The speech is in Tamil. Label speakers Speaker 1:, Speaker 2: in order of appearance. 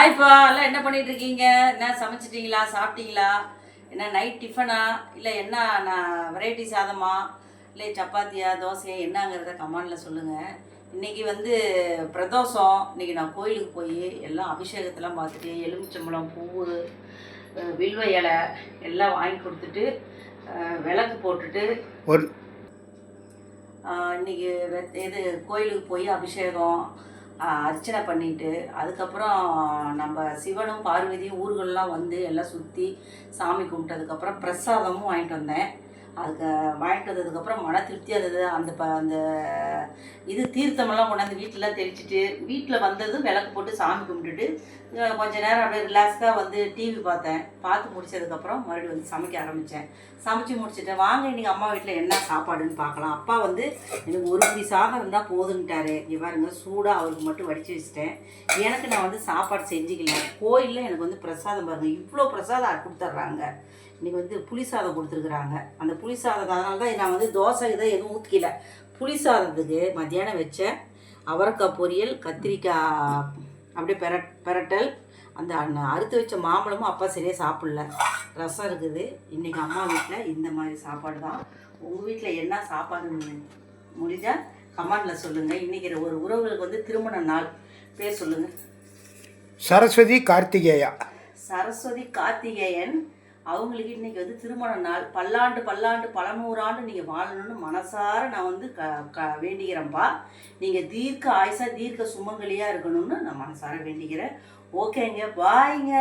Speaker 1: ஹாய்ப்பா, எல்லாம் என்ன பண்ணிட்டு இருக்கீங்க? என்ன சமைச்சிட்டீங்களா? சாப்பிட்டீங்களா? என்ன நைட் டிஃபனா? இல்லை என்ன வெரைட்டி சாதமா? இல்லை சப்பாத்தியா தோசையா என்னங்கிறத கமெண்டில் சொல்லுங்கள். இன்றைக்கி வந்து பிரதோஷம். இன்றைக்கி நான் கோயிலுக்கு போய் எல்லாம் அபிஷேகத்தெல்லாம் பார்த்துட்டு எலுமிச்சம்பழம் பூவு வில்வ இலை எல்லாம் வாங்கி கொடுத்துட்டு விளக்கு போட்டுட்டு இன்றைக்கி இது கோயிலுக்கு போய் அபிஷேகம் அர்ச்சனை பண்ணிவிட்டு அதுக்கப்புறம் நம்ம சிவனும் பார்வதியும் ஊர்கள்லாம் வந்து எல்லாம் சுற்றி சாமி கும்பிட்டதுக்கப்புறம் பிரசாதமும் வாங்கிட்டு வந்தேன். அதுக்கு வாங்கிட்டு வந்ததுக்கப்புறம் மன திருப்தியாக இருந்தது. அந்த இது தீர்த்தமெல்லாம் கொண்டாந்து வீட்டிலலாம் தெளிச்சிட்டு வீட்டில் வந்ததும் விளக்கு போட்டு சாமி கும்பிட்டுட்டு கொஞ்சம் நேரம் அப்படியே ரிலாக்ஸாக வந்து டிவி பார்த்தேன். பார்த்து முடித்ததுக்கப்புறம் மறுபடியும் வந்து சமைக்க ஆரம்பித்தேன். சமைச்சு முடிச்சுட்டேன். வாங்க இன்றைக்கி அம்மா வீட்டில் என்ன சாப்பாடுன்னு பார்க்கலாம். அப்பா வந்து எனக்கு ஒரு பிடி சாதம் இருந்தால் போதுன்ட்டாரு. இங்கே பாருங்க சூடாக அவருக்கு மட்டும் வடித்து வச்சுட்டேன். எனக்கு நான் வந்து சாப்பாடு செஞ்சுக்கல. கோயிலில் எனக்கு வந்து பிரசாதம் பாருங்கள், இவ்வளோ பிரசாதம் கொடுத்துட்றாங்க. இன்றைக்கி வந்து புளி சாதம் கொடுத்துருக்குறாங்க. அந்த புளி சாதம் அதனால தான் நான் வந்து தோசை இதை எதுவும் ஊற்றிக்கல. புளி சாதத்துக்கு மத்தியானம் வச்ச அவரைக்காய் பொரியல், கத்திரிக்காய் அப்படியே பெரட்டல், அந்த அறுத்து வச்ச மாம்பழமும் அப்பா சரியாக சாப்பிடல, ரசம் இருக்குது. இன்றைக்கி அம்மா வீட்டில் இந்த மாதிரி சாப்பாடு தான். உங்கள் வீட்டில் என்ன சாப்பாடுன்னு முடிஞ்சால் கமெண்டில் சொல்லுங்கள். இன்றைக்கி ஒரு உறவுகளுக்கு வந்து திருமண நாள். பேர் சொல்லுங்கள்.
Speaker 2: சரஸ்வதி கார்த்திகேயா.
Speaker 1: சரஸ்வதி கார்த்திகேயன் அவங்களுக்கு இன்றைக்கி வந்து திருமண நாள். பல்லாண்டு பல்லாண்டு பல நூறாண்டு நீங்கள் வாழணும்னு மனசார நான் வந்து வேண்டிக்கிறேன்ப்பா. நீங்கள் தீர்க்க ஆயுசா தீர்க்க சுமங்கலியாக இருக்கணும்னு நான் மனசார வேண்டிக்கிறேன். ஓகேங்க, பாய்ங்க.